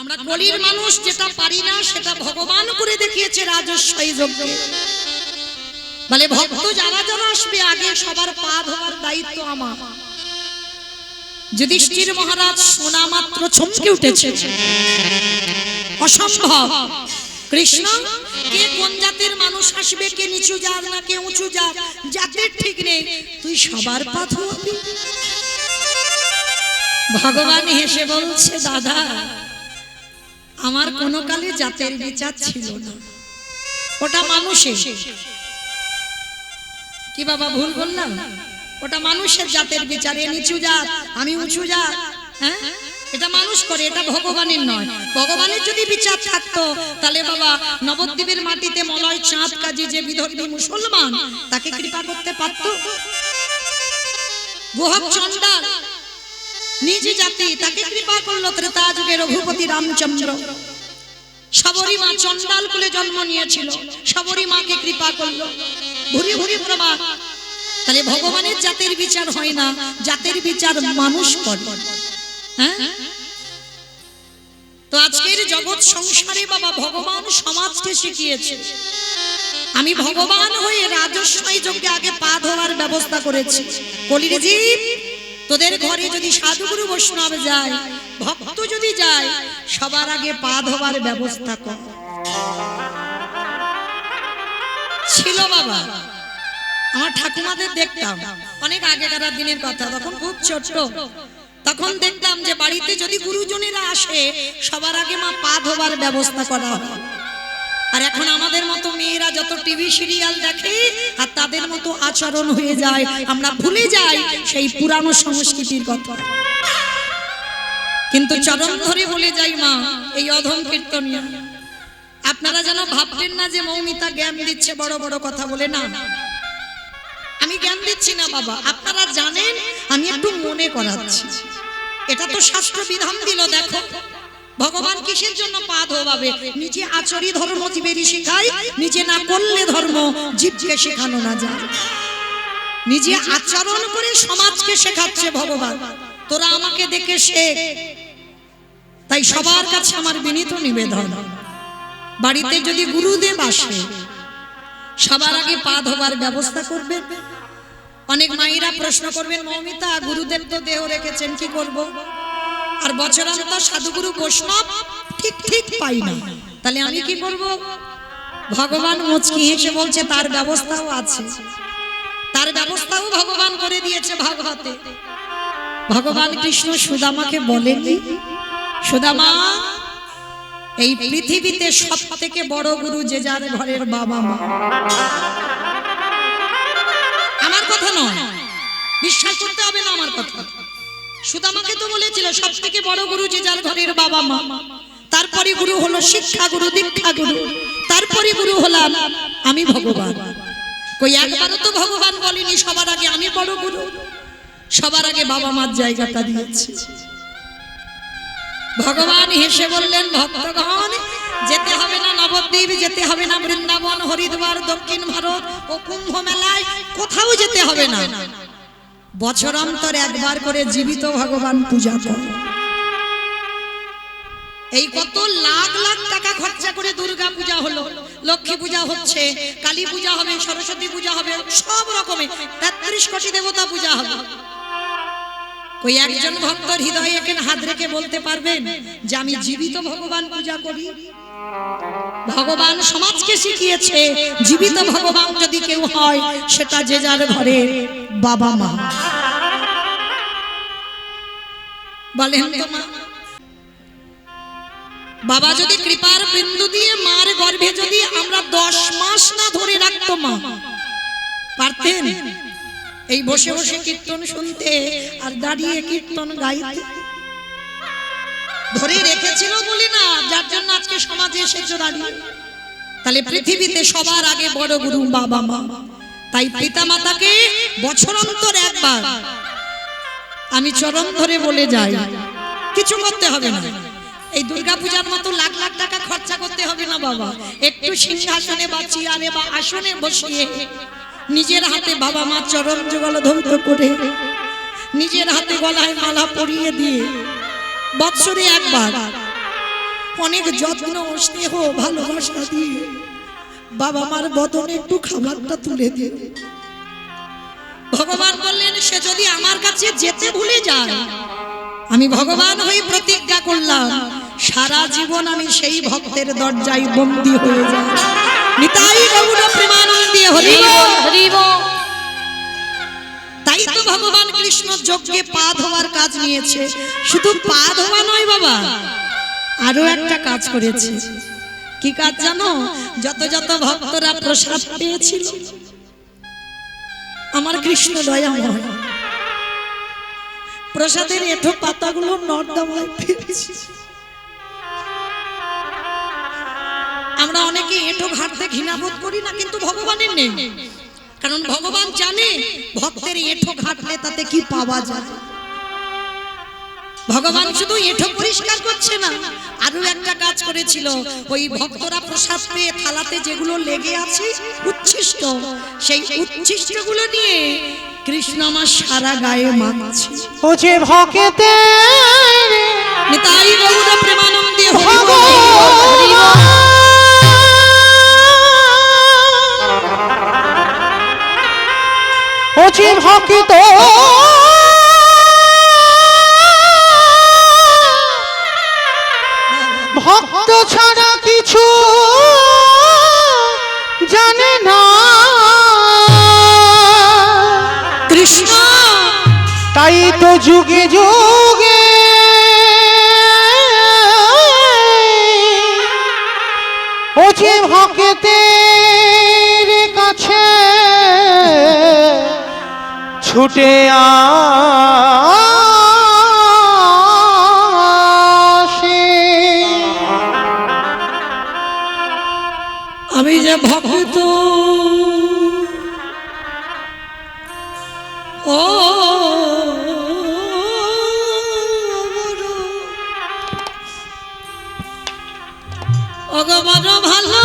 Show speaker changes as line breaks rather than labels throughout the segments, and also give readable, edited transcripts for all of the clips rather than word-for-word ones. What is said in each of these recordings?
আমরা কলির মানুষ যেটা পারি না সেটা ভগবান করে দেখিয়েছে রাজস্বই যজ্ঞে। বলে ভক্ত যারা যারা আসবে আগে সবার পা ধোয়ার দায়িত্ব আমার। যুধিষ্ঠির মহারাজ শোনা মাত্র চমকে উঠেছে, অসম্ভব। কৃষ্ণ কে কোন জাতের মানুষ আসবে, কে নিচু জাত না কে উঁচু জাত, জাতের ঠিক নেই, তুই সবার পা ধোয়াবি? ভগবান হেসে বলছে, দাদা আমার কোনো কালে জাতের বিচার ছিল না, ওটা মানুষের। কি বাবা ভুল বললাম? ওটা মানুষের জাতের বিচারে, নিচু জাত আমি উঁচু জাত, হ্যাঁ এটা মানুষ করে, এটা ভগবানের নয়। ভগবানের যদি বিচার থাকতো তাহলে বাবা নবদ্বীপের মাটিতে মলয় চাঁদ কাজী যে বিধর্মী মুসলমান তাকে কৃপা করতে পারত? গোহক চণ্ডাল নিজ জাতি তাকে কৃপা করলো ত্রেতা যুগে রঘুপতি রামচন্দ্র। শবরী মা চণ্ডাল কুলে জন্ম নিয়েছিল, শবরী মাকে কৃপা করলো, ভুরি ভুরি প্রমাণ। তাহলে ভগবানের জাতের বিচার হয় না, জাতের বিচার মানুষ করে। হ্যাঁ, তো আজকের জগৎ সংসারে বাবা ভগবান সমাজকে শিখিয়েছে। আমি ভগবান হয়ে রাজস্বই যজ্ঞে আগে পা ধোয়ার ব্যবস্থা করেছি। কলির জীব তোদের ঘরে যদি সাধুগুরু বৈষ্ণব যায়, ভক্ত যদি যায়, সবার আগে পা ধোয়ার ব্যবস্থা কর। ছিল বাবা, আমার ঠাকুমাদের দেখতাম অনেক আগেকার দিনের কথা, তখন খুব ছোট, তখন দেখতাম যে বাড়িতে যদি গুরুজনেরা আসে সবার আগে মা পা ধোবার ব্যবস্থা করা হয়। আর এখন আমাদের মতো মেয়েরা যত টিভি সিরিয়াল দেখে আর তাদের মতো আচরণ হয়ে যায়, আমরা ভুলে যাই সেই পুরানো সংস্কৃতির কথা। কিন্তু চরণ ধরে বলে যাই মা, এই অধম কীর্তনিয়া আপনারা যেন ভাববেন না যে মৌমিতা জ্ঞান দিচ্ছে বড় বড় কথা বলে। না, আমি জ্ঞান দিচ্ছি না বাবা, আপনারা জানেন, আমি একটু মনে করাচ্ছি। এটা তো শাস্ত্র বিধান দিল। দেখো ভগবান কিসের জন্য পা ধোয়াবে? নিজে আচরি ধর্ম জীবেরই শেখায়, নিজে না করলে ধর্ম জীবকে শেখানো না যায়। নিজে আচরণ করে সমাজকে শেখাচ্ছে ভগবান, তোরা আমাকে দেখে শেখ। তাই সবার কাছে আমার বিনীত নিবেদন, বাড়িতে যদি গুরুদেব আসে সবার আগে পা ধোবার ব্যবস্থা করবেন। অনেক মায়েরা প্রশ্ন করবেন, মৌমিতা গুরুদেব তো দেহ রেখেছেন, কি করব? আর বছরান্তর সাধুগুরু বৈষ্ণব ঠিক ঠিক পাই না, তাহলে আমি কি করব? ভগবান মুচকি হেসে বলছে তার ব্যবস্থাও আছে, তার ব্যবস্থাও ভগবান করে দিয়েছে ভাগবতে। ভগবান কৃষ্ণ সুদামাকে বলেননি, সুদামা এই পৃথিবীতে সব থেকে বড় গুরু যে যার ঘরের বাবা মা। আমার কথা নয়, বিশ্বাস করতে হবে না আমার কথা। সুদামাকে তো বলেছিল সব থেকে বড় গুরু যে যার ঘরের বাবা মা, তারপরে গুরু হলো শিক্ষা গুরু, দীক্ষা গুরু, তারপরে গুরু হলাম আমি ভগবান। কই একবারও তো ভগবান বলেনি সবার আগে আমি বড় গুরু, সবার আগে বাবা মার জায়গাটা দিয়েছি। ভগবান হেসে বললেন, ভক্তগণ যেতে হবে না নবদ্বীপ, যেতে হবে না বৃন্দাবন, হরিদ্বার, দক্ষিণ ভারত ও কুম্ভ মেলায়, কোথাও যেতে হবে না। বছরান্তর একবার করে জীবিত ভগবান পূজা কর। এই কত লাখ লাখ টাকা খরচা করে দুর্গা পূজা হলো, লক্ষ্মী পূজা হচ্ছে, কালী পূজা হবে, সরস্বতী পূজা হবে, সব রকমের 33 কোটি দেবতা পূজা হবে। কই একজন ভক্তর হৃদয়ে এখানে হাত রেখে বলতে পারবেন যে আমি জীবিত ভগবান পূজা করি? ভগবান সমাজকে শিখিয়েছে জীবিত ভগবান যদি কেউ হয় সেটা যে যার ঘরের বাবা মা। বলেন তো মা, বাবা যদি কৃপার বিন্দু দিয়ে মার গর্ভে যদি আমরা 10 মাস না ধরে রাখতো মা, পারতেন এই বসে বসে কীর্তন শুনতে আর দাঁড়িয়ে কীর্তন গাইতে? ধরে রেখেছিল বলি না, যার জন্য আজকে সমাজে এসেছো দাঁড়িয়ে। তাহলে পৃথিবীতে সবার আগে বড় গুরু বাবা মা। তাই পিতা মাতাকে বছরান্তর একবার আমি চরণ ধরে বলে যাই, কিছু করতে হবে না। এই দুর্গাপূজার মতো লাখ লাখ টাকা খরচা করতে হবে না বাবা। একটু সিংহাসনে বা চেয়ারে বা আসনে বসিয়ে নিজের হাতে বাবা মা চরণ যুগল ধৌত করে, নিজের হাতে গলায় মালা পরিয়ে দিয়ে বৎসরে একবার অনেক যত্ন স্নেহ ভালোবাসা দিয়ে বাবা মার বদনে একটু খাবারটা তুলে দিয়ে ভগবান বললেন সে যদি আমার কাছে যেতে ভুলে যায় আমি ভগবান হয়ে প্রতিজ্ঞা করলাম সারা জীবন আমি সেই ভক্তের দরজায় বন্দী হয়ে যাব। নিতাই গৌর প্রেমানন্দে হরি বল হরি বল। তাই তো ভগবান কৃষ্ণ যজ্ঞে পা ধোয়ার কাজ নিয়েছে। শুধু পা ধোয়া নয় বাবা, আরো একটা কাজ করেছে। কি কাজ জানো? যত যত ভক্তরা প্রসাদ পেয়েছিল আমার কৃষ্ণ দয়াময় প্রসাদের এঁঠো পাতাগুলো নর্দমায় ফেলেছে। আমরা অনেকে এঁঠো ঘাটতে ঘৃণাবোধ করি না, কিন্তু ভগবানের নেই। কারণ ভগবান জানে ভক্তের এঁঠো ঘাটলে তাতে কি পাওয়া যায়। ভগবান শুধু এঁঠো পরিষ্কার করছে না, আরো একটা কাজ করেছিল। ওই ভক্তরা প্রসাদ পেয়ে থালাতে যেগুলো লেগে আছে উচ্ছিষ্ট, সেই উচ্ছিষ্টগুলো নিয়ে কৃষ্ণ আমার সারা গায়ে মাখছে।
ও যে ভক্তে
নিতাই গৌর প্রেমানন্দে হরি বল।
ও যে ভক্ত ভক্ত ছাড়া কিছু জানে না
কৃষ্ণ,
তাই তো যুগে যুগে ও যে ভক্তের কাছে ছুটে আসে।
আমি যে ভক্ত ও অগমন ভালো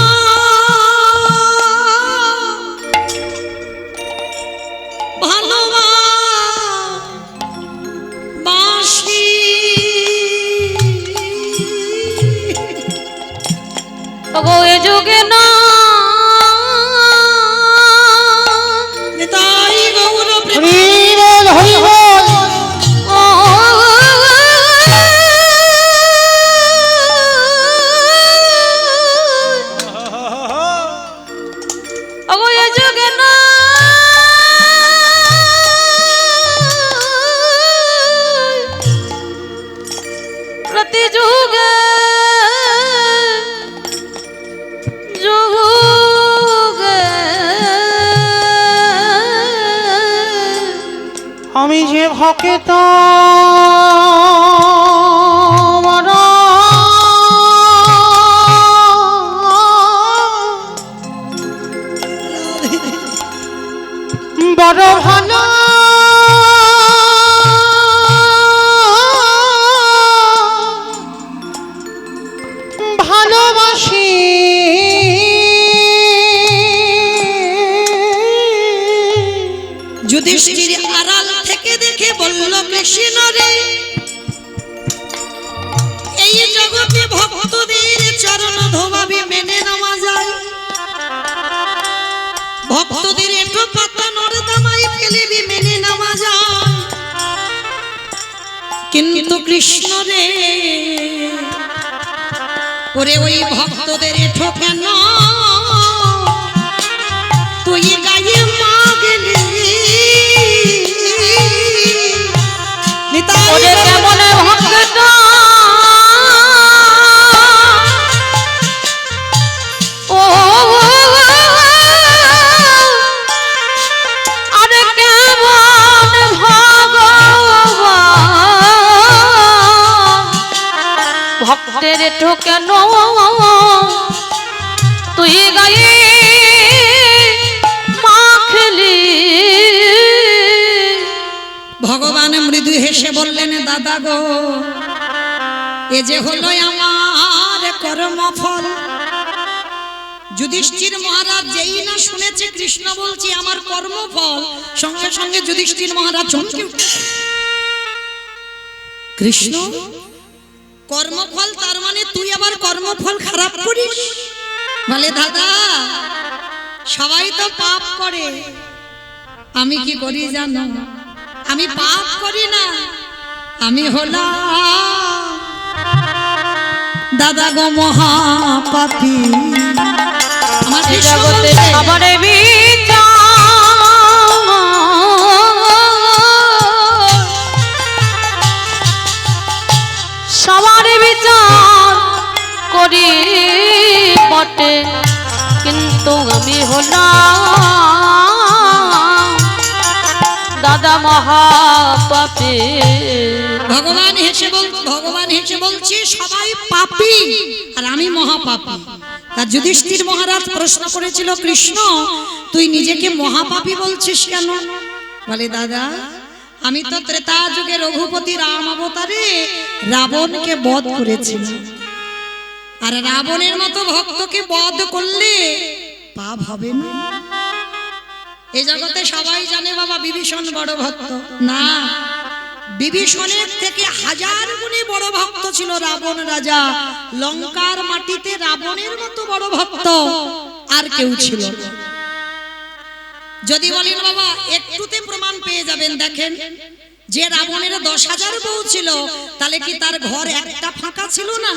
ভালোবাসি
ওগো এ যুগে না
নিতাই গৌর
হরি বল হরি বল।
ওগো এ যুগে না প্রতি যুগে যুগে
আমি যে ভক্ত বড় ভালো ভালোবাসি
যুধিষ্ঠির আড়াল থেকে দেখে বলল কৃষ্ণ রে, এই জগতে ভক্তদের চরণ ধোবাবি মেনে নেওয়া যায়, ভক্তদের এঁঠো পাতা নর্দমায় ফেলেবি মেনে নেওয়া যায়, কিন্তু কৃষ্ণ রে ওরে ওই ভক্তদের এঁঠো কেন তুই গায়ে মাগলি?
ওরে কেমন ভক্ত ও আরে কেমন ভগবান ভক্তের ঠোকেন তুই গায়ে মাখলি।
ভগবান মৃদু হেসে বললেন দাদা গো, এ যে হলো আমার কর্মফল। যুধিষ্ঠির মহারাজ যেই না শুনেছে কৃষ্ণ বলছি আমার কর্মফল, সঙ্গে সঙ্গে যুধিষ্ঠির মহারাজ চমকে উঠলেন। কৃষ্ণ কর্মফল তার মানে তুই আবার কর্মফল খারাপ করিস? বলে দাদা সবাই তো পাপ করে, আমি কি করি জানো? আমি পাপ করি না, আমি হলাম দাদা গো মহাপাপী। আমার
এই
কৃষ্ণ
জগতে
বলছে,
সবারে বিচার, সবার বিচার করি বটে, কিন্তু আমি হলাম দাদা মহাপাপী।
ভগবান হেসে বলছে সবাই পাপী আর আমি মহাপাপী। তার যুধিষ্ঠির মহারাজ প্রশ্ন করেছিল, কৃষ্ণ তুই নিজেকে মহাপাপী বলছিস কেন? বলে দাদা আমি তো ত্রেতা যুগে রঘুপতি রাম অবতারে রাবণকে বধ করেছি, আর রাবণের মতো ভক্তকে বধ করলে পাপ হবে না? এই জগতে সবাই জানে বাবা বিভীষণ বড় ভক্ত না, বিভীষণের থেকে হাজার গুণে বড় ভক্ত ছিল রাবণ রাজা। লঙ্কার মাটিতে রাবণের মতো বড় ভক্ত আর কেউ ছিল না। যদি বলেন বাবা একটুতে প্রমাণ পেয়ে যাবেন, দেখেন যে রাবণের 10,000 বউ ছিল, তাহলে কি তার ঘর একটা ফাঁকা ছিল না?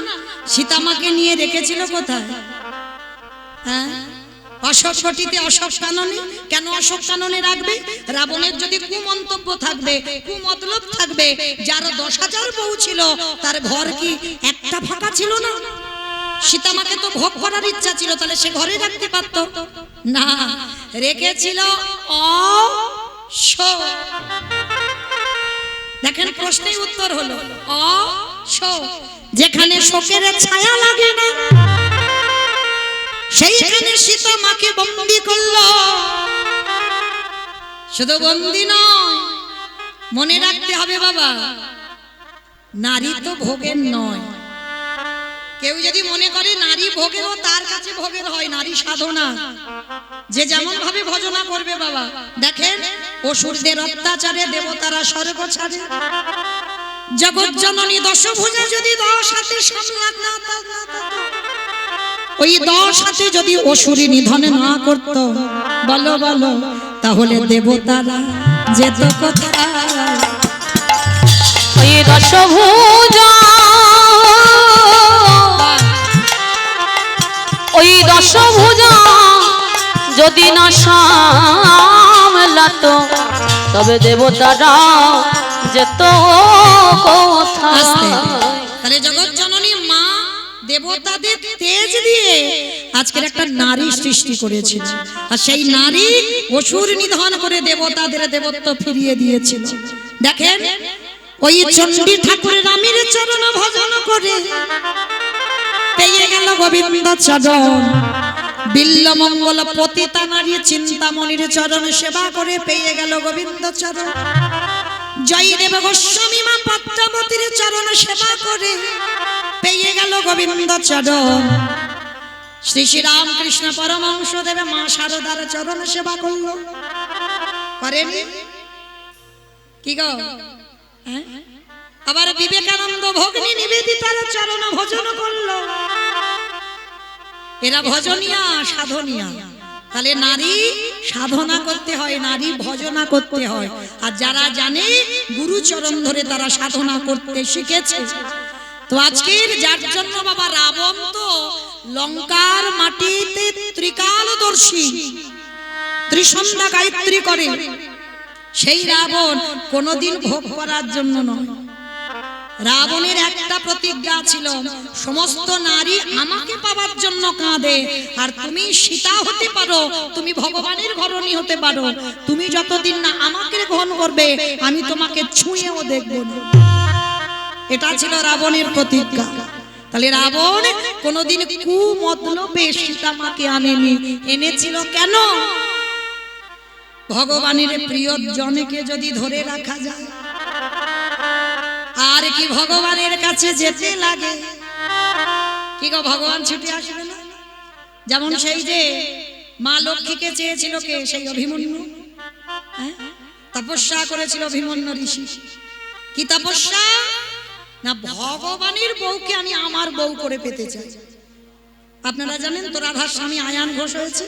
সীতামাকে নিয়ে রেখেছিল কোথায়? হ্যাঁ, অশোক বটিতে অশোক কাননে। কেন অশোক কাননে রাখবে? রাবণের যদি কুমন্তব্য থাকবে, কুমতলব থাকবে, যার 10,000 বউ ছিল তার ঘর কি একটা ফাঁকা ছিল না? সীতামাকে তো ভোগ করার ইচ্ছা ছিল, তাহলে সে ঘরে রাখতে পারতো না, রেখেছিল অশোক। দেখেন প্রশ্নের উত্তর হলো অশোক। যেখানে শোকের ছায়া লাগে না সেইখানে সীতা মাকে বন্দী করলো। শুধু বন্দী নয়, মনে রাখতে হবে বাবা নারী তো ভোগের নয়। কেউ যদি মনে করে নারী ভোগেরও, তার কাছে ভোগের হয়, নারী সাধনা। যে যেমন ভাবে ভজনা করবে বাবা, দেখেন অসুরদের অত্যাচারে দেবতারা স্বর্গ ছাড়ে। জগৎ জননী দশভুজা যদি 10 হাতে সামলাত না, ওই 10 হাতে যদি অসুরী নিধন না করত, বলো বলো তাহলে দেবতারা যেত কোথায়?
ওই দশভুজা, ওই দশভুজা যদি না সামলাতো, তবে দেবতারা যেত কোথায়?
তাহলে জগৎ জননী মা দেবতাদের তেজ দিয়ে আজকের একটা নারী সৃষ্টি করেছিল, আর সেই নারী অসুর নিধন করে দেবতাদের দেবত্ব ফিরিয়ে দিয়েছিল। দেখেন ওই চণ্ডী ঠাকুরের রামের চরণ ভজন করে পেয়ে গেল গোবিন্দ চরণ। বিল্লমঙ্গল পতিতা নারী চিন্তামণির চরণ সেবা করে পেয়ে গেল গোবিন্দ চরণ। জয়দেব গোস্বামী মা পদ্মাবতীর চরণ সেবা করে পেয়ে গেল গোবিন্দ চরণ। শ্রী শ্রী রামকৃষ্ণ পরমহংস দেব মা শারদার চরণ সেবা করলো, করেনি কি গো? আবার বিবেকানন্দ ভগ্নী নিবেদিতার চরণ ভজন করলো। এরা ভজনিয়া সাধনিয়া। তাহলে নারী সাধনা করতে হয়, নারী ভজনা করতে হয়, আর যারা জানে গুরু চরণ ধরে তারা সাধনা করতে শিখেছে। তো আজকের যার জন্য বাবা রাবণ তো লঙ্কার মাটিতে ত্রিকালদর্শী, ত্রিসন্ধ্যা গায়ত্রী করে, সেই রাবণ কোনোদিন ভোগ করার জন্য নয়। রাবণের একটা প্রতিজ্ঞা ছিল, সমস্ত নারী আমাকে পাওয়ার জন্য কাঁদে, আর তুমি সীতা হতে পারো, তুমি ভগবানের ঘরণী হতে পারো, তুমি যতদিন না আমাকে গ্রহণ করবে আমি তোমাকে ছুঁয়েও দেখব না। এটা ছিল রাবণের প্রতিজ্ঞা। তাহলে রাবণ কোনোদিন কুমতলবে সীতা মাকে আনেনি। এনেছিল কেন? ভগবানের প্রিয় জনকে যদি ধরে রাখা যায় আর কি ভগবানের কাছে যেতে লাগে? কি গো, ভগবান ছুটে আসবে না? যেমন সেই যে মা লক্ষ্মীকে চেয়েছিল কে? সেই অভিমন্যু। তপস্যা করেছিল অভিমন্যু ঋষি। কি তপস্যা? না ভগবানের বউকে আমি আমার বউ করে পেতে চাই। আপনারা জানেন তো রাধার স্বামী আয়ান ঘোষ হয়েছে,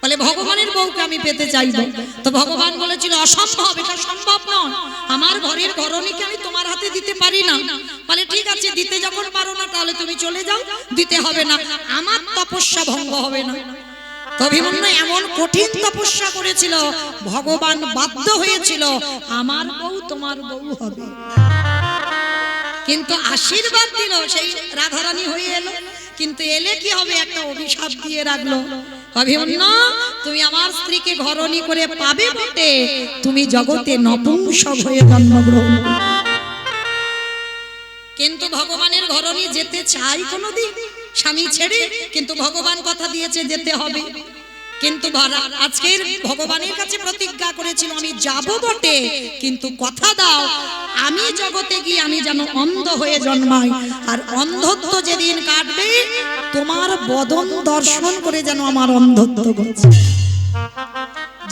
বলে ভগবানের বউকে আমি পেতে চাইবো। তো ভগবান বলেছিল অসম্ভব, এটা সম্ভব নয়, আমার ঘরের ঘরণীকে আমি তোমার হাতে দিতে পারি না। বলে ঠিক আছে, দিতে যখন পারো না তাহলে তুমি চলে যাও, দিতে হবে না, আমার তপস্যা ভঙ্গ হবে না। তো অভিমন্যু এমন কঠিন তপস্যা করেছিল, ভগবান বাধ্য হয়েছিল আমার বউ তোমার বউ হবে। কিন্তু আশীর্বাদ দিল, সেই রাধারানী হয়ে এলো। কিন্তু এলে কি হবে, একটা অভিশাপ দিয়ে রাখলো, অভিমন্যু তুমি আমার স্ত্রীকে ঘরণী করে পাবে বটে, তুমি জগতে নপুংসক হয়ে জন্মগ্রহণ। কিন্তু ভগবানের ঘরণী যেতে চাই কোনোদিন স্বামী ছেড়ে, কিন্তু ভগবান কথা দিয়েছে যেতে হবে। কিন্তু আজকের ভগবানের কাছে প্রতিজ্ঞা করেছিল আমি যাব বটে, কিন্তু কথা দাও আমি জগতে গিয়ে আমি যেন অন্ধ হয়ে জন্মাই, আর অন্ধত্ব যেদিন কাটবে তোমার বদন দর্শন করে যেন আমার অন্ধত্ব ঘটে।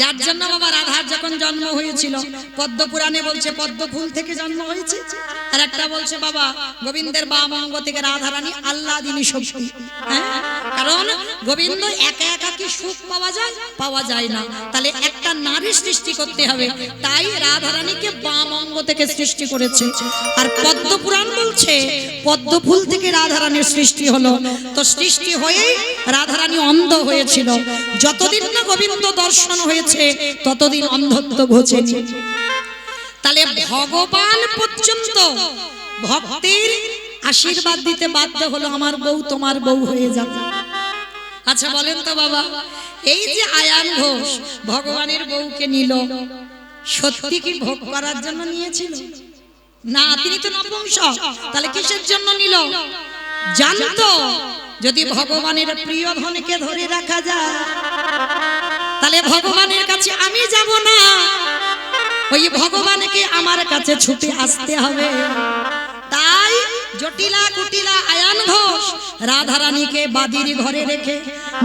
যার জন্য বাবা রাধার যখন জন্ম হয়েছিল, পদ্ম পুরাণে বলছে পদ্ম ফুল থেকে জন্ম হয়েছে, আর একটা বলছে বাবা গোবিন্দের বাম অঙ্গ থেকে রাধারানী আহ্লাদিনী শক্তি। কারণ গোবিন্দ একা একা কি সুখ পাওয়া যায় না, তাহলে একটা নারী সৃষ্টি করতে হবে, তাই রাধারানীকে বাম অঙ্গ থেকে সৃষ্টি করেছে। আর পদ্ম পুরাণ বলছে পদ্ম ফুল থেকে রাধারানীর সৃষ্টি হলো। তো সৃষ্টি হয়েই রাধারানী অন্ধ হয়েছিল, যতদিন না গোবিন্দ দর্শন হয়েছে ততদিন অন্ধত্ব ঘটেনি। তাহলে ভগবান পর্যন্ত ভক্তের আশীর্বাদ দিতে বাধ্য হলো আমার বউ তোমার বউ হয়ে যাবে। আচ্ছা বলেন তো বাবা, এই যে আয়ান ঘোষ ভগবানের বউকে নিল, সত্যি কি ভোগ করার জন্য নিয়েছিল? না, তিনি তো নপুংসক, তাহলে কিসের জন্য নিল? জানতো যদি ভগবানের প্রিয় ধনকে ধরে রাখা যায় তাহলে ভগবানের কাছে আমি যাব না, ওই ভগবানকে আমার কাছে ছুটে আসতে হবে। তাই জটিলা কুটিলা আয়ান ঘোষ রাধারানীকে বাদির ঘরে রেখে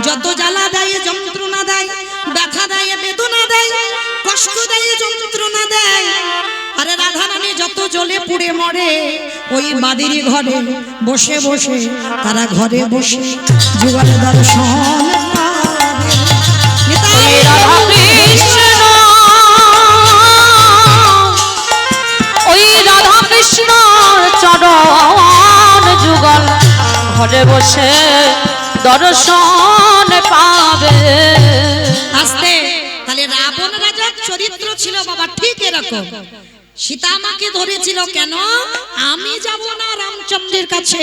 যত জ্বালা দেয় যন্ত্রণা দেয়, ব্যথা দেয় বেদনা দেয়, কষ্ট দেয় যন্ত্রণা দেয়, আরে রাধারানী যত জ্বলে পুড়ে মরে ওই বাদির ঘরে বসে বসে তারা ঘরে বসে যুগল দর্শন
ওই রাধা কৃষ্ণর চরণ যুগল ঘরে বসে দর্শন পাবে।
আস্তে তাহলে রাবণ রাজার চরিত্র ছিল বাবা ঠিক এরকম। সীতা মাকে ধরেছিল কেন? আমি যাব না রামচন্দ্রের কাছে,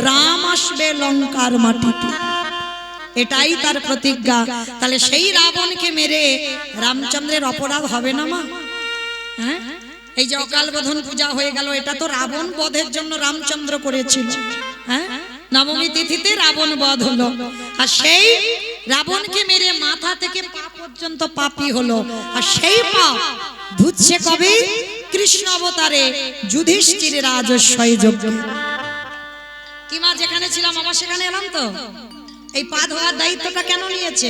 রাম আসবে লঙ্কার মাটিতে, এটাই তার প্রতিজ্ঞা। তাহলে সেই রাবণকে মেরে রামচন্দ্রের অপরাধ হবে না মা? হ্যাঁ, এই যে অকাল বোধন পূজা হয়ে গেল, এটা তো রাবণ বধের জন্য রামচন্দ্র করেছিল। হ্যাঁ, নবমী তিথিতে রাবণ বধ হলো, আর সেই রাবণকে মেরে মাথা থেকে পা পর্যন্ত পাপী হলো। আর সেই পাপ ধুচ্ছে কবে? কৃষ্ণ অবতারে যুধিষ্ঠিরের রাজস্বয় যজ্ঞে। কি মা, যেখানে ছিলাম আবার সেখানে এলাম তো। এই পা ধোয়ার দায়িত্বটা কেন নিয়েছে?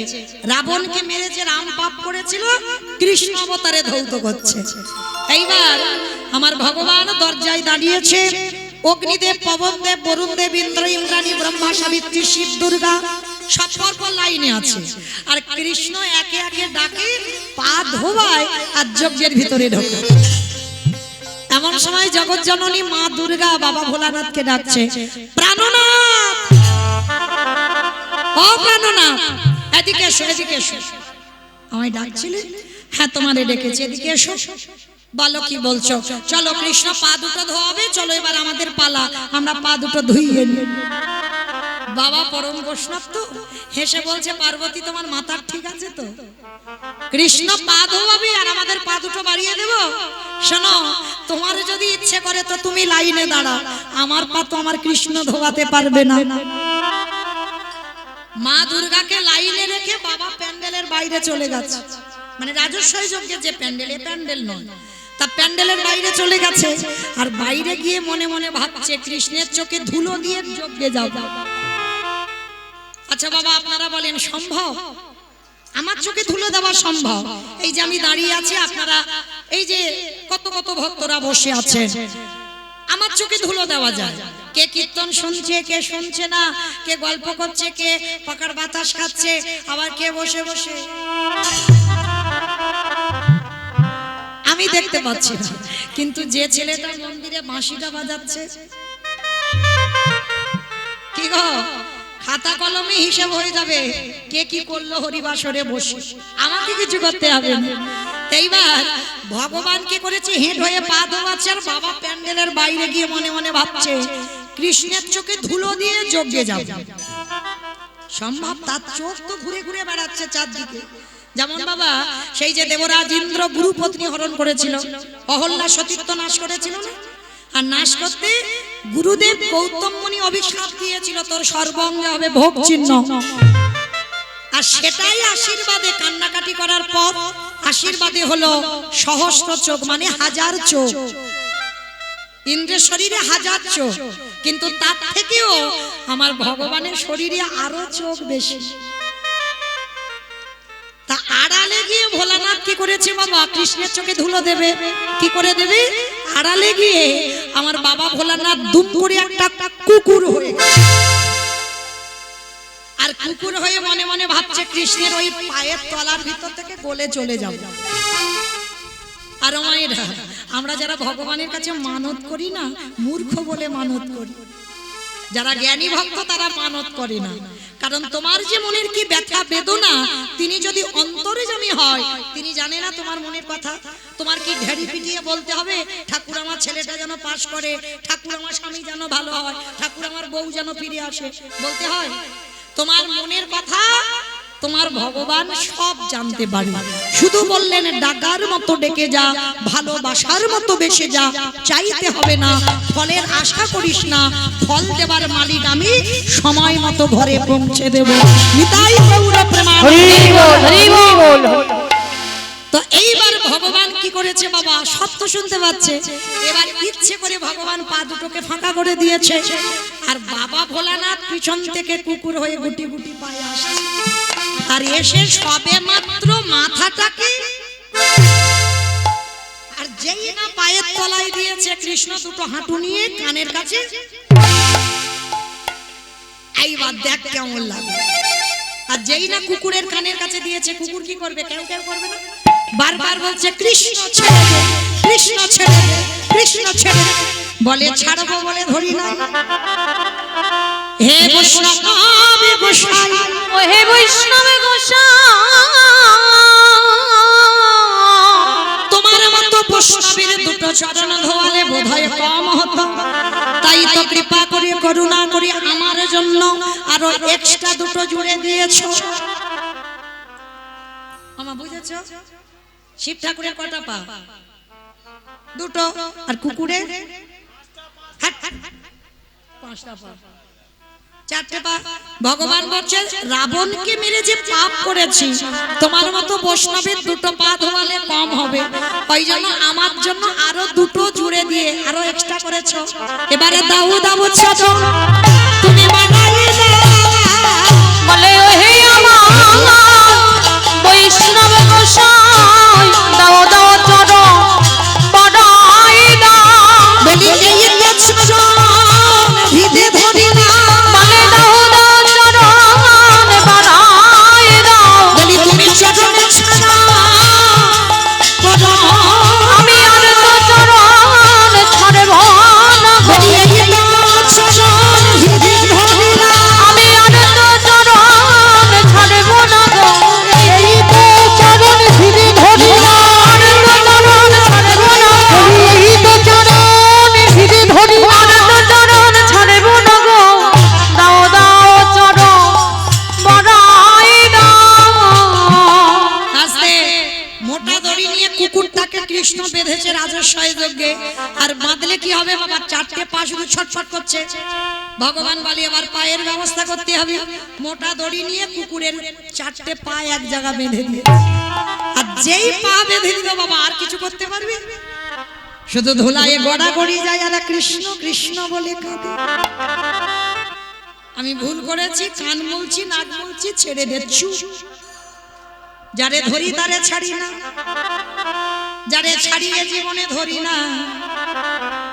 রাবণকে মেরে যে রাম পাপ করেছিল কৃষ্ণ অবতারে ধৌত করছে। এইবার আমার ভগবান দরজায় দাঁড়িয়েছে, অগ্নিদেব, পবনদেব, বরুণদেব, ইন্দ্র, ইন্দ্রাণী, ব্রহ্মা, সাবিত্রী, শিব, দুর্গা সব পরপর লাইনে আছে। আর কৃষ্ণ একে একে ডাকে, পা ধোয়ায় আর যজ্ঞের ভিতরে ঢোকে। এমন সময় জগৎ জননী মা দুর্গা বাবা ভোলানাথকে ডাকছে, প্রাণনাথ, ও প্রাণনাথ, এদিকে এসো, এদিকে এসো। আমায় ডাকছিলে? হ্যাঁ, তোমারে ডেকেছি, এদিকে এসো। বলো কি বলছো? চলো, কৃষ্ণ পা দুটো ধোয়াবে, চলো এবার আমাদের পালা, আমরা পা দুটো ধুইয়ে নিই। বাবা পরম বৈষ্ণব তো হেসে বলছে, পার্বতী তোমার মাথার ঠিক আছে তো? কৃষ্ণ পা ধোয়াবে আর আমাদের পা দুটো বাড়িয়ে দেব? শোনো, তোমার যদি ইচ্ছে করে তো তুমি লাইনে দাঁড়াও, আমার পা তো আমার কৃষ্ণ ধোয়াতে পারবে না। মা দুর্গাকে লাইনে রেখে বাবা প্যান্ডেলের বাইরে চলে গেছে, মানে রাজস্বয় যজ্ঞের যে প্যান্ডেল, এ প্যান্ডেল নয়, তা প্যান্ডেলের বাইরে চলে গেছে। আর বাইরে গিয়ে মনে মনে ভাবছে, কৃষ্ণের চোখে ধুলো দিয়ে যজ্ঞে যাও। আচ্ছা বাবা, আপনারা বলেন সম্ভব? আমার চোখে ধুলো দেওয়া সম্ভব? এই যে আমি দাঁড়িয়ে আছি, আপনারা এই যে কত কত ভক্তরা বসে আছেন, আমার চোখে ধুলো দেওয়া যায়? কে কীর্তন শুনছে, কে শুনছে না, কে গল্প করছে, কে পাকার বাতাস খাচ্ছে, আবার কে বসে বসে আমি দেখতে পাচ্ছি না। কিন্তু যে ছেলেটা মন্দিরে বাঁশিটা বাজাচ্ছে, কি গো, খাতা কলমে হিসাব হয়ে যাবে কে কি করলো হরিবাসরে বসে, আমাকে কিছু করতে হবে না। এইবার ভগবান কি করেছে, হেঁট হয়ে পা ধোয়াচ্ছে, আর বাবা প্যান্ডেলের বাইরে গিয়ে মনে মনে ভাবছে কৃষ্ণের চোখে ধুলো দিয়ে যজ্ঞে যাবে। সম্ভব? তার চোখ তো ঘুরে ঘুরে বেড়াচ্ছে চারদিকে। যেমন বাবা সেই যে দেবরাজ ইন্দ্র গুরু পত্নী হরণ করেছিল, অহল্যা সতীত্ব নাশ করেছিল না, আর নাশ করতে গুরুদেব গৌতম মুনি অভিশাপ দিয়েছিল তোর সর্বাঙ্গে হবে ভোগ চিহ্ন, আর সেটাই আশীর্বাদে কান্নাকাটি করার পর আশীর্বাদে হলো সহস্র চোখ, মানে হাজার চোখ। ইন্দ্রের শরীরে হাজার চোখ, কিন্তু তার থেকেও আমার ভগবানের শরীরে আরো চোখ বেশি। তা আড়ালে গিয়ে ভোলানাথ কি করেছে বাবা, কৃষ্ণের চোখে ধুলো দেবে, কি করে দেবে, আড়ালে গিয়ে আমার বাবা ভোলানাথ দুম করে একটা কুকুর হয়ে, আর কুকুর হয়ে মনে মনে ভাবছে কৃষ্ণের ওই পায়ের তলার ভিতর থেকে গলে চলে যাব। আর মায়েরা, আমরা যারা ভগবানের কাছে মানত করি না, মূর্খ বলে মানত করি। যারা জ্ঞানী ভক্ত তারা মানত করে না, কারণ তোমার যে মনের কি ব্যথা বেদনা, তিনি যদি অন্তর্যামী হয় তিনি জানে না তোমার মনের কথা। তোমার কি ঢেড়ি পিটিয়ে বলতে হবে ঠাকুর আমার ছেলেটা যেন পাশ করে, ঠাকুর আমার স্বামী যেন ভালো হয়, ঠাকুর আমার বউ যেন ফিরে আসে, বলতে হয়? তোমার মনের কথা তোমার ভগবান সব জানতে পারে। শুধু বললেন ডাকার মতো ডেকে যা, ভালোবাসার মতো বেসে যা, চাইতে হবে না, ফলের আশা করিস না, ফল দেবার মালিক আমি, সময় মতো ঘরে পৌঁছে দেব। নিতাই গৌর প্রেমানন্দে।
হরি বল।
তো এইবার ভগবান কি করেছে বাবা, সত্য শুনতে পাচ্ছে, এবার ইচ্ছে করে ভগবান পা দুটোকে ফাঁকা করে দিয়েছে, আর বাবা ভোলানাথ পিছন থেকে কুকুর হয়ে গুটি গুটি পায়ে আসছে, আর এসে সবে মাত্র মাথাটাকে, আর যেই না পায়ের তলায় দিয়েছে কৃষ্ণ দুটো হাঁটু নিয়ে কানের কাছে, এইবার দেখ কেমন লাগে। আর যেই না কুকুরের কানের কাছে দিয়েছে, কুকুর কি করবে, কেউ কেউ করবে না, বারবার বলছে কৃষ্ণ ছেড়ে দে, কৃষ্ণ ছেড়ে দে, কৃষ্ণ ছেড়ে দে, বলে ছাড়বো বলে ধরি না। হে বৈষ্ণব গোসাই,
ও হে বৈষ্ণব গোসাই,
তোমার মতো বৈষ্ণবের দুটো চরণ ধোয়ালে বোধহয় কম হতো, তাই তো কৃপা করে করুণা করে আমার জন্য আরো এক্সট্রা দুটো জুড়ে দিয়েছো। আমা বুঝেছো? শিব ঠাকুরের কটা পা? দুটো। আর কুকুরের পাঁচটা পা, চারটে পা। ভগবান বলছে রাবণকে মেরে যে পাপ করেছি, তোমার মতো বৈষ্ণবের দুটো পা ধোয়ালে কম হবে, ওই জন্য আমার জন্য আরো দুটো জুড়ে দিয়ে আরো এক্সট্রা করেছো। এবারে দাও দাও ছোট তুমি বানাই
বলে ও হে আমার বৈষ্ণব গোসাই, দাও দাও চরণ বড়াই দাও,
বলি এই ভিদে ধরি না,
বলে দাও দাও চরণ বড়াই দাও,
বলি তুমি চরণে ছাড়া
আমি আর তো চরণ ছাড়ব না গো,
বলি এই চরণ ভিদে ধরি না,
আমি আর তো চরণ ছাড়ব না গো,
এই তো চরণ ধীরে ধরি না,
আর তো চরণ ছাড়ব না গো,
এই তো চরণ ধীরে ধরি না,
আর তো চরণ ছাড়ব না গো, দাও দাও চরণ বড়াই দাও।
আস্তে মোটা দড়ি নিয়ে কুকুরটাকে কৃষ্ণ বেঁধেছে রাজস্বয় যজ্ঞে, আর বাঁধলে কি হবে বাবা, চারটে পা শুধু ছটফট করছে। ভগবান বলে এবার পায়ের ব্যবস্থা করতে হবে, মোটা দড়ি নিয়ে কুকুরের চারটে পা এক জায়গা বেঁধে দিয়ে, আর যেই পা বেঁধে দিল বাবা আর কিছু করতে পারবে, শুধু ধুলায় গড়া গড়ি যায় আর কৃষ্ণ কৃষ্ণ বলে কাঁদে। আমি ভুল করেছি, কান মুলছি, নাক মুলছি, ছেড়ে দিচ্ছি, যারে ধরি তারে ছাড়ি না, যারে ছাড়িয়ে জীবনে ধরি না,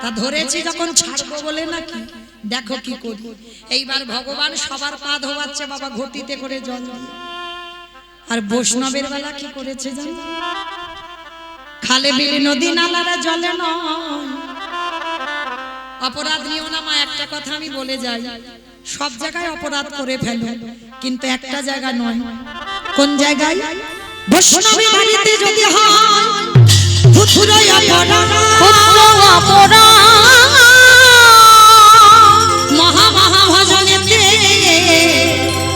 তা ধরেছি যখন ছাড়বো বলে নাকি দেখো কি করি। এইবার ভগবান সবার পা ধোয়াচ্ছে বাবা ঘটিতে করে জল দিয়ে। আর বৈষ্ণবের বেলা কি করেছে জানো? খালে বিলে নদী নালারা জলে নয়। অপরাধ নিও না মা, একটা কথা আমি বলে যাই, সব জায়গায় অপরাধ করে ফেলো, কিন্তু একটা জায়গা নয়। কোন জায়গায়? বৈষ্ণবের বাড়িতে যদি হয় ফুটফুরাই অপরাধ, মহা মহা ভজনেতে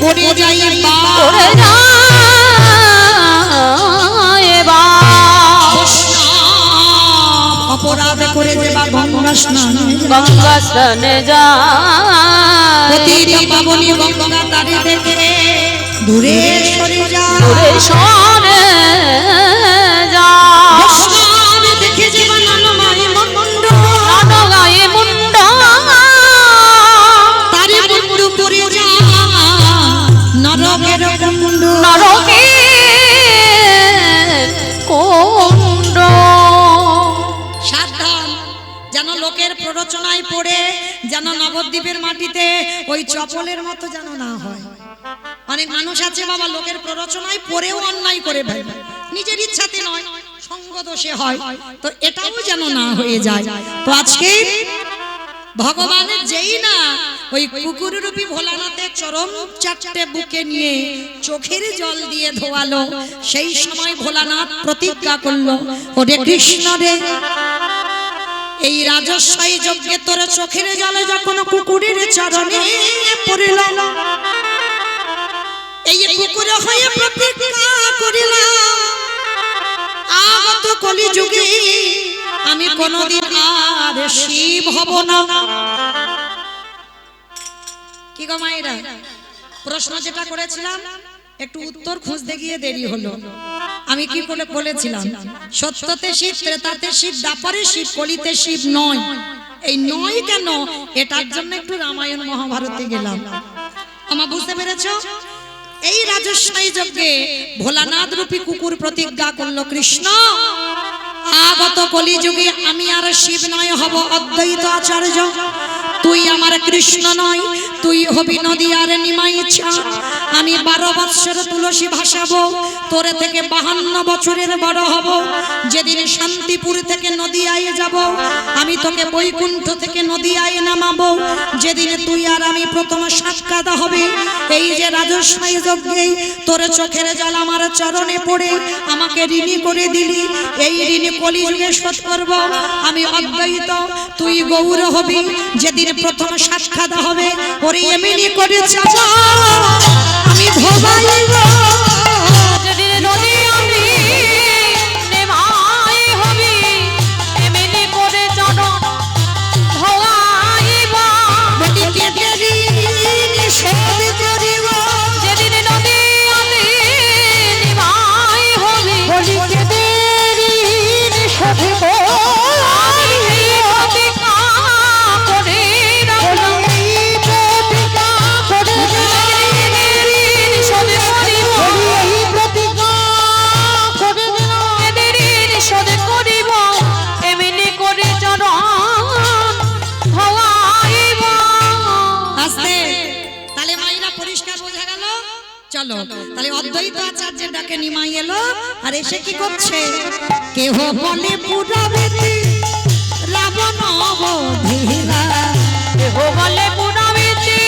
পড়ে যাই অপরাধ করে যে বা গঙ্গা স্নানে যায়, প্রতিটা পাবনী গঙ্গা তারে দেখে দূরে সরে যায়, বৈষ্ণব দেখে যে বা ননমায় মুন্ড, তারে মুন্ডু পড়ে যায় নরকের কুণ্ড, সাবধান যেন লোকের প্ররোচনায় পড়ে যেন নবদ্বীপের মাটিতে ওই চপলের মতো যেন না হয়। অনেক মানুষ আছে বাবা লোকের প্ররোচনায় পড়েও অন্যায় করে ফেলে, নিজের ইচ্ছাতে নয়, সঙ্গ দোষে হয়, তো এটাও যেন না হয়ে যায়। তো আজকে ভগবানের যেই না ওই কুকুর রূপী ভোলানাথের চরম চারটে বুকে নিয়ে চোখের জল দিয়ে ধোয়ালো, সেই সময় ভোলানাথ প্রতিজ্ঞা করলো, ওরে কৃষ্ণ রে, এই রাজস্বই যজ্ঞে তোর চোখের জলে যখন কুকুরের চরণে পড়িল, এই কুকুর হয়ে প্রতিজ্ঞা করিলাম, আগত কলি যুগে আমি কোনদিন আর শিব হব না। কি গো মায়েরা, প্রশ্ন যেটা করেছিলাম একটু উত্তর খুঁজতে গিয়ে দেরি হলো। আমি কি করে বলেছিলাম সত্যতে শিব, ত্রেতাতে শিব, দ্বাপরে শিব, কলিতে শিব নয়। এই নয় কেন, এটার জন্য একটু রামায়ণ মহাভারতে গেলাম। আমার বুঝতে পেরেছো? এই রাজস্বই যজ্ঞে ভোলানাথ রূপী কুকুর প্রতিজ্ঞা করলো, কৃষ্ণ আগত কলিযুগে আমি আর শিব নয়, হব অদ্বৈত আচার্য। তুই আমার কৃষ্ণ নয়, তুই হবি নদী আর নিমাই ইচ্ছা। আমি 12 বৎসর তুলসী ভাসাবো, তোরে থেকে 52 বছরের বড় হব। যেদিন শান্তিপুর থেকে নদিয়ায় যাব, আমি তোকে বৈকুণ্ঠ থেকে নদিয়ায় নামাবো। যেদিন তুই আর আমি প্রথম সাক্ষাৎ হবে, এই যে রাজস্বই যজ্ঞে তোর চোখের জল আমার চরণে পড়ে আমাকে ঋণী করে দিলি, এই ঋণ কলিযুগে শোধ করব। আমি অদ্বৈত, তুই গৌর হবি। যেদিন প্রথম সাক্ষাৎ হবে, ওরে এমনি করে চাচা আমি ভবাইব। চলো তাহলে অদ্বৈত আচার্যের ডাকে নিমাই এলো, আর এসে কি করছে? কেহ বলে পুরাবেতি রাবণ অবধীরা, কেহ বলে পুরাবেতি।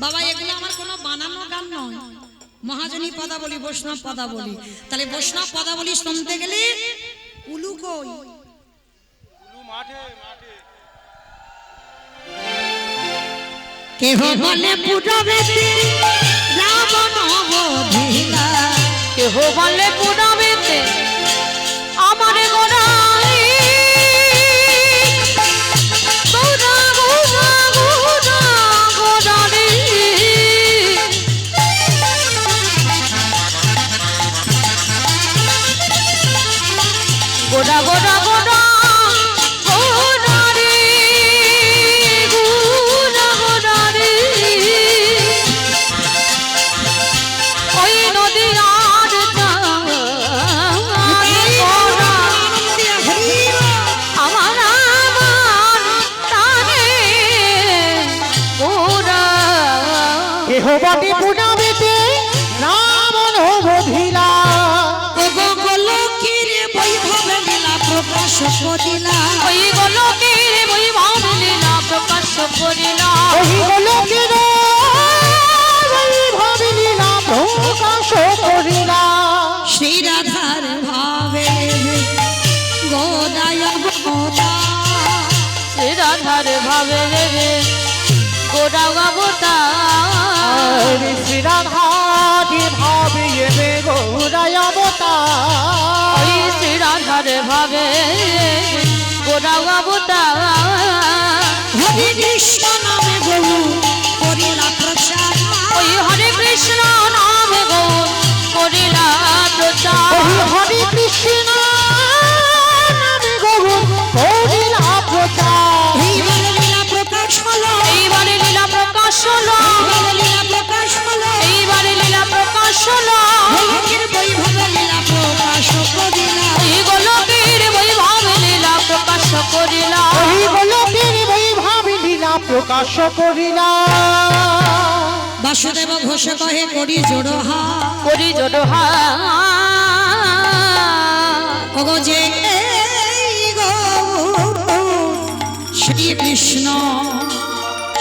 বাবা এগুলো আমার কোনো বানানো গান নয়, মহাজনী পদাবলী, বৈষ্ণব পদাবলী। তাহলে বৈষ্ণব পদাবলী শুনতে গেলে উলু কই? কেহ বলে পুরাবেতি রাবণ অবধীরা, কেহ বলে পুরাবেতি আমার গোড়াই গোড়া গোড়া গোড়া গোড়া রে, গোড়া গোড়া গোড়া গোড়া রে, গোড়া গোড়া রে, ওই নদী আর
বটে পুনাবেতে রামন বধিলা
ওগো গোলকের বৈভব লীলা প্রকাশ করিলা
ওই গোলকের বৈভব লীলা প্রকাশ করিলা
ওই গোলকের বৈভব লীলা প্রকাশ করিলা
শ্রী রাধার ভাবে গোদায় গোদা
শ্রী রাধার ভাবে রে গোরা গাবতা
শ্রী রাধাটি ভাবে গৌরায় অবতার
ওই শ্রী রাধার ভাবে গোরা গাবতা
হরে কৃষ্ণ নামে গরু করিলা প্রচার
ওই হরে কৃষ্ণ নামে গৌর করিলা প্রচার
হরে কৃষ্ণ নামে গৌর করিলা প্রচার
এইবারে লীলা প্রকাশ হলো
এইবারে লীলা প্রকাশ হলো
এইবারে লীলা প্রকাশ হলো
এইবারে লীলা প্রকাশ হলো
গোলকের বৈভব লীলা প্রকাশ করিলা
এই গোলকের বৈভব লীলা প্রকাশ করিলা
ওই গোলকের বৈভব লীলা প্রকাশ করিলা
বাসুদেব ঘোষ কহে করি জোড়হা
করি জোড়হা
ওগো যে এই গো শ্রী কৃষ্ণ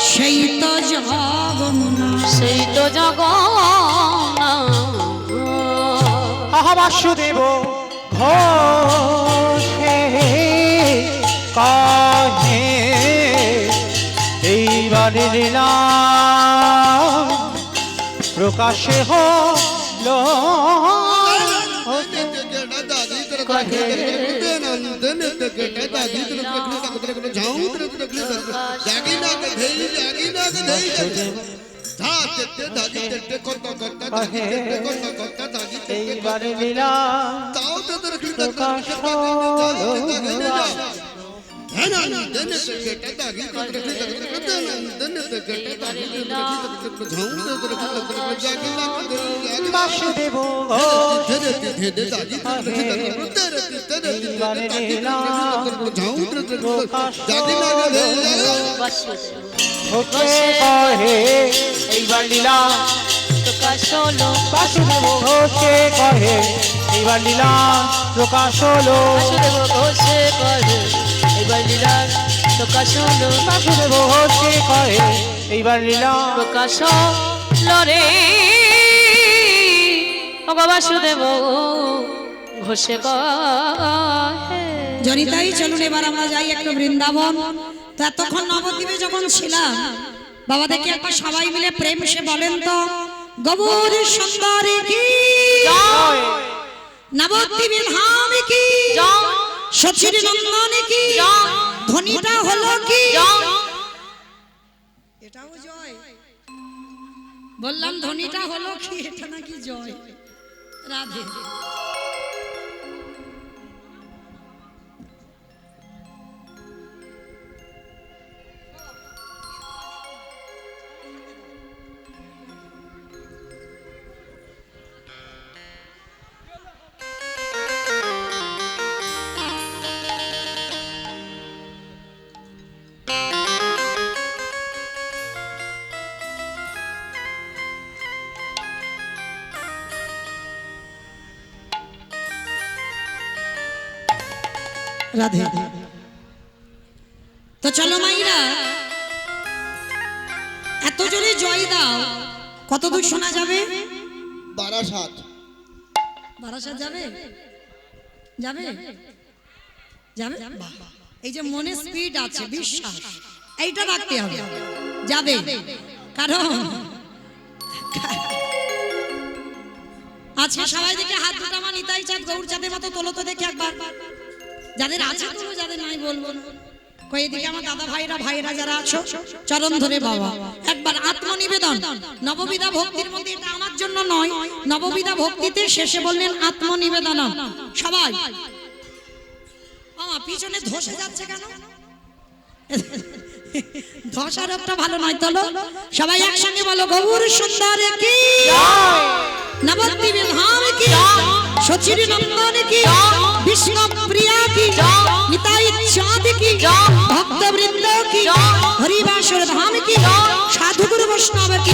সেই তো জগন্না
সেই তো জগন্নাথ
আহা বাসুদেব ঘোষে কাহে এইবারে লীলা প্রকাশে হলো এইবারে লীলা প্রকাশ বাসুদেব এইবারে লীলা প্রকাশ হতে কহে এইবার লীলা
প্রকাশ হলো
বাসুদেব ঘোষে কহে এইবার লীলা প্রকাশ হলো
বাসুদেব ঘোষে করে এবার লীলা প্রকাশ হলো
বাসুদেব ঘোষে কহে এইবার লীলা
প্রকাশ হলো রে ওগো বাসুদেব ঘোষে কহে
জনিতাই চলুন এবার আমরা যাই একটু বৃন্দাবন। তো এতক্ষণ নবদ্বীপে যখন ছিলাম বাবা দেখি একবার সবাই মিলে প্রেম সে বলেন তো গৌর সুন্দরী কি
জয়
নবদ্বীপে ধাম কি
জয়
সচির নন্দন কি
জয়
ধ্বনিটা হলো কি
জয়
এটাও জয় বললাম ধ্বনিটা হলো কি এটা নাকি জয় রাধে রাধে তো চলো মাইরা এত জোরে জয় দাও কত দূর শোনা যাবে
বারাসাত
বারাসাত যাবে যাবে যাবে বাহ। এই যে মনে স্পিড আছে বিশ্বাস এইটা রাখতে হবে যাবে কারণ আজকে সবাই দেখে হাত দুটো আমার নিতাই চাঁদ গৌর চাঁদের মতো তোলো তো দেখে একবার যাদের আছে তোলো যাদের নাই বলবো না কই এদিকে আমার দাদা ভাইরা যারা আছো চরণ ধরে বাবা একবার আত্মনিবেদন নববিধা ভক্তির মধ্যে এটা আমার জন্য নয় নববিধা ভক্তিতে শেষে বললেন আত্মনিবেদন সবাই আমার পিছনে ধসে যাচ্ছে কেন ধসার একটা ভালো নয় তোলো সবাই একসঙ্গে বলো গৌর সুন্দর কি নবদ্বীপে ধাম কি সচির নন্দন কি বিষ্ণু প্রিয়া কি নিতাই চাঁদ কি ভক্ত বৃন্দ কি হরিবাসর ধাম কি সাধু গুরু বৈষ্ণব কি